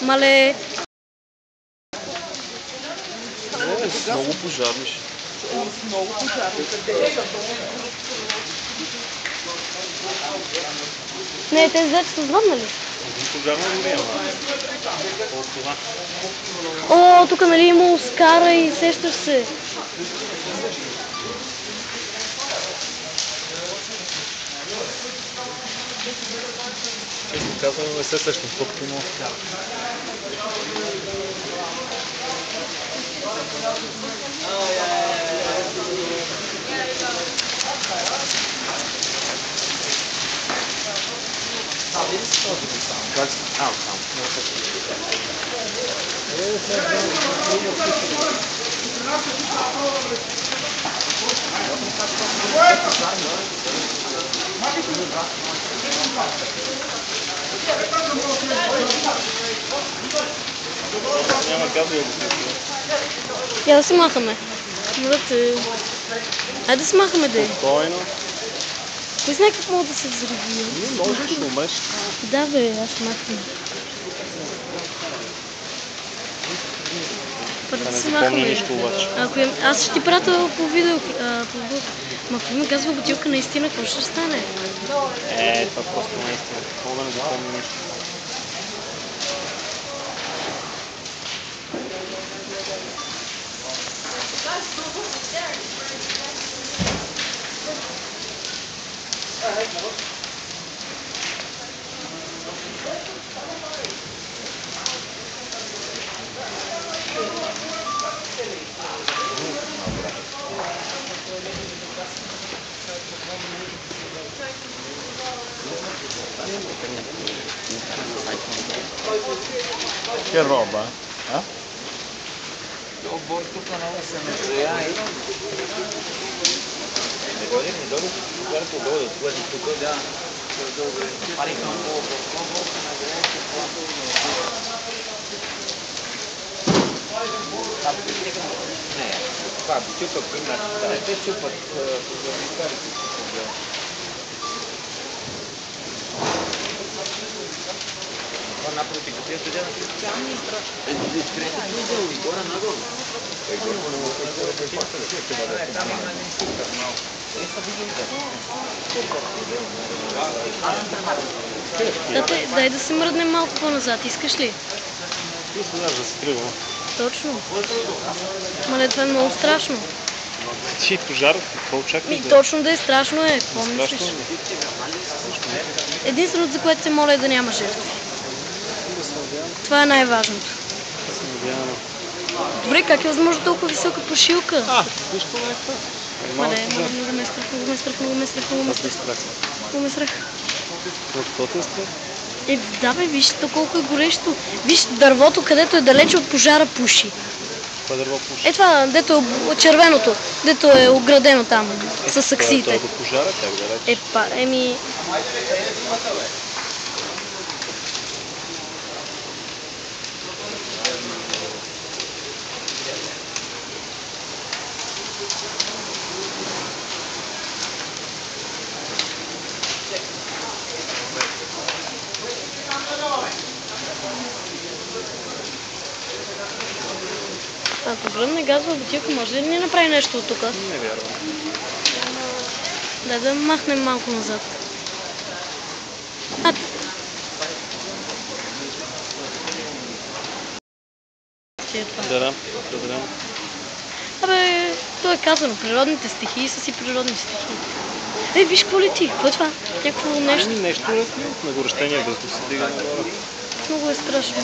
Мале... Много пожарни. Много пожарни. Не, тези двете са звъннали. Пожарна горя, О, тук нали има Оскара и сещаш се. Честно казвам, не се сещам колко има Оскара. Няма газове. Я да се махаме. Айде да се махаме, де. Спокойно. Кой знае как мога да се взриви? Не можеш да умреш. Да бе, аз махам. Да не запомня нищо обаче. Аз ще ти пратя по видео. Ма ако има газова бутилка наистина, какво ще стане? Това просто наистина. Мога да не запомня нищо. Che roba? Eh? Ho bordo canale se ne creai. Mi dopo guardo dove, quasi tutto da dove fare un po' na grande quanto ne. Fabio, tu per prima te tu per напротив, където седя на специални дискретно видео и горе нагоре. Там има един супер много. Дай да се мръднем малко по-назад, искаш ли? Ти сега да се тръгва. Точно. Мале, това е много страшно. Ти пожар, какво очакваш? Точно да е страшно е, какво мислиш? Единственото, за което се моля е да няма жертви. Това е най-важното. Добре, как е възможно толкова висока пушилка? Виж какво е това? Мале, много ме страх, много ме страх, много ме страх, много ме страх. Много ме страх. Какво те е страх? Да бе, виж то колко е горещо. Виж дървото, където е далече от пожара, пуши. Кое дърво пуши? Това, дето е червеното, дето е оградено там, с саксиите. Това е до пожара, как далеч? Еми... Ако бръмне газова бутилка, може ли да ни направи нещо от тук? Не вярвам. Дай да махнем малко назад. Да. Абе, то е казано, природните стихии са си природни стихии. Виж какво лети, какво е това? Някакво нещо? Нещо на горещения въздух се дига нагоре. Много е страшно.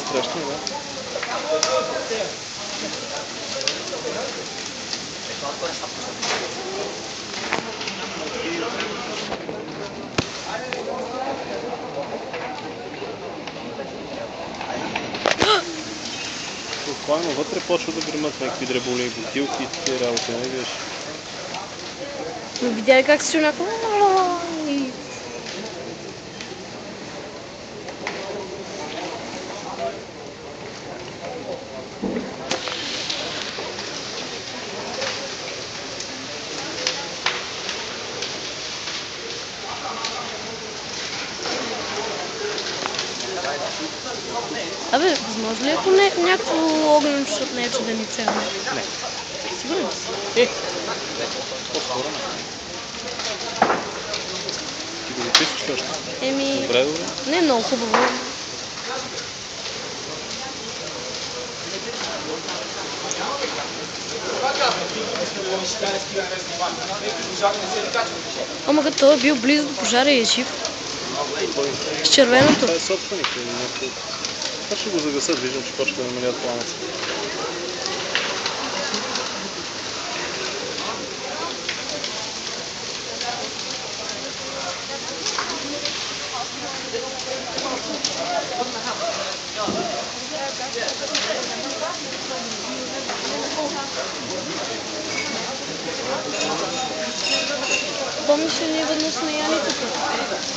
Страшно, да. Буквално вътре почва да гремат някакви дреболи, бутилки и такива работи, не виж. Но видя ли как се чу някакво? Абе, възможно ли ако не, някакво огнено, защото не е чуденица? Не. Сигурно си. По-скоро не. Ти го записваш също? Еми, Добре, добре. не е много хубаво. Ама като той е бил близо до пожара и е жив. С червеното. Това е собственик. Това ще го загасят, виждам, че почва да намалят пламъци. Помниш ли ние веднъж сме яли тук?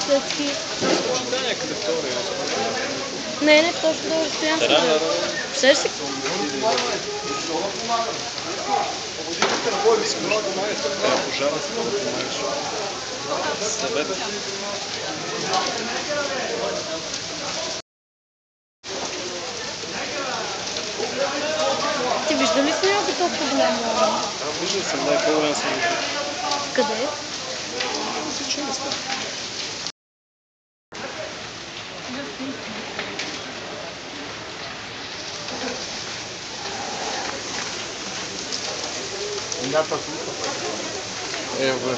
Следски. Да, някъде втори. Не, точно до разстоянство. Представяш си? Пожара се да помагаш. Съвет. Ти вижда ли си някакво толкова голямо? Виждал съм, да е по-голям съм. Къде? Всички места. Evo,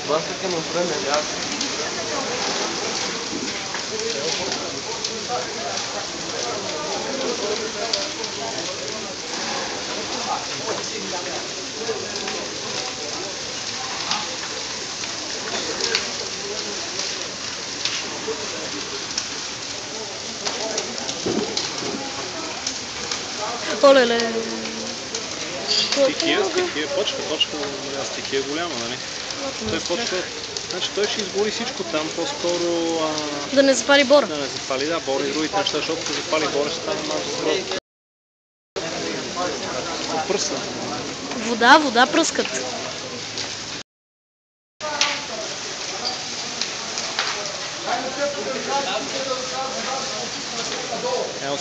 Basta que não foi melhor. Оле-ле. стихия почва да намаля. Стихия голяма, нали? Той почва... Значи той ще изгори всичко там, по-скоро... Да не запали бора. Да не запали, да, бора и другите неща, защото ако запали бора ще стане малко просто. Пръсна. Вода пръскат.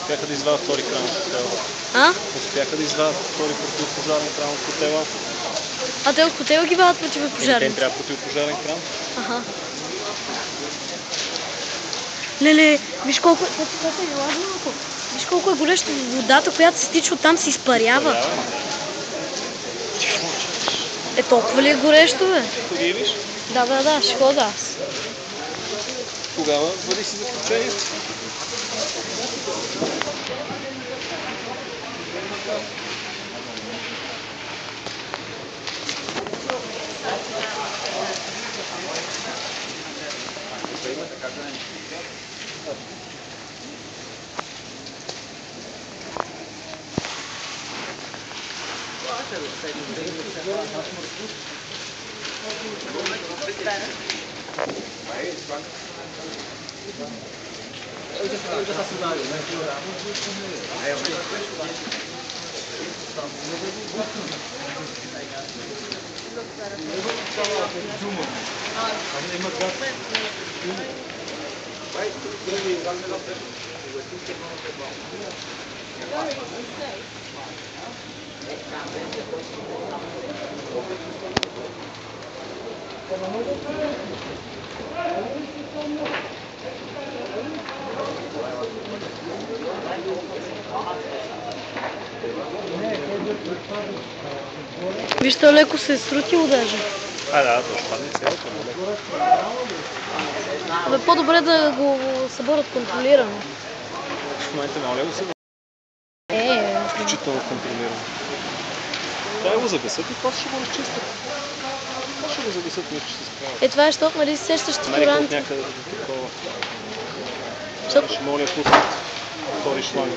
Успяха да извадят втори кран от хотела. А? Успяха да извадят втори противопожарен кран от хотела. А те от хотела ги вадят противопожарен? Те трябва противопожарен кран. Аха. Леле, виж колко е... Виж колко е гореща водата, която се стича оттам, се изпарява. Е, толкова ли е горещо, бе? Ходиш? Да, ще хода аз. Тогава бъди си заключението. Вижте, леко се е срутило даже. Да, то ще падне цялото. Бе, по-добре да го съборят контролирано. В момента много леко се включително контролирано. Трябва да го загасят и после ще го разчистят. Това ще го загасят, мисля, че се справят. Е, това е, защото, нали, сещаш Америка от ресторанти. някъде до такова. Ще моля да пуснат втори шланг.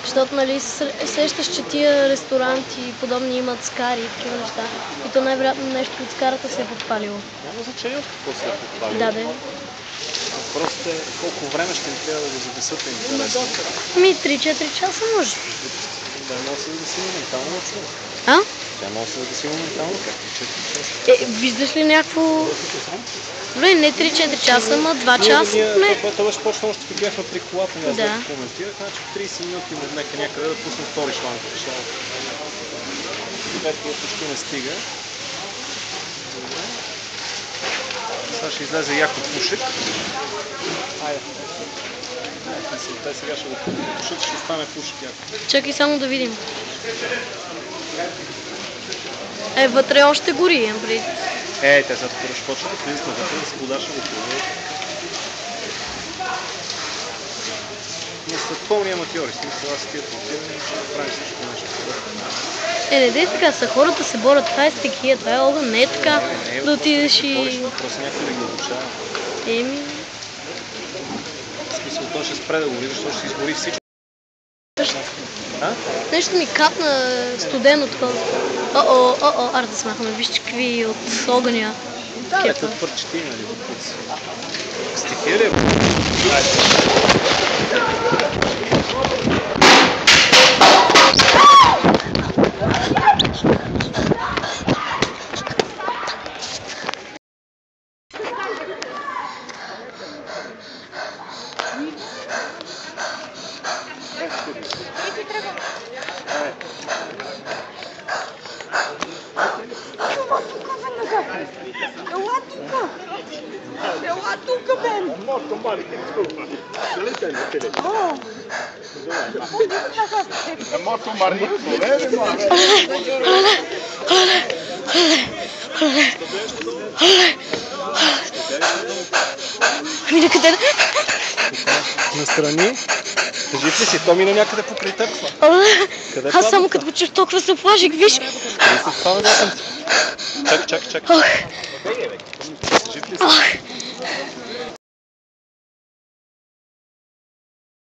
Защото, нали, сещаш, че тия ресторанти и подобни имат скари и такива неща. И то най-вероятно нещо от скарата се е подпалило. Няма значение от какво се е подпалило. Да. Просто е колко време ще им трябва да го загасят е интересно. 3-4 часа може. Да, може да се загаси моментално на човек. А? Тя може да си моментално, както Виждаш ли някакво... Добре, не 3-4 часа, ама 2 часа. Това беше почна още като бяхме при колата, не знам да коментирах, значи 30 минути някъде да пуснем втори шланг. Петкия почти не стига. Сега ще излезе яко пушек. Айде. Те сега ще го пушат, ще стане пушек яко. Чакай само да видим. Вътре още гори, Амбри. Те сега тук ще почнат да влизат навътре, да се вода ще го плуват. Ние сте пълни аматьори, смисъл аз тия платирани, ще правим всичко нещо. Не дей така, са хората се борят, това е стихия, това е огън, не е така да отидеш и... Просто някой да ги обучава. Еми... В смисъл, той ще спре да гори, защото ще изгори всичко. Нещо ми капна студено такова. Аре да смахаме, виж какви от огъня. Ето пърчети, нали, въпуци. Стихия ли е? Ела тука, бен! Morto marito, vedi mare? Ами накъде? Настрани. Жив ли си? То мина някъде покрай теб. Аз само като го чух толкова се оплаших, виж. Чак. Ох. Жив ли си?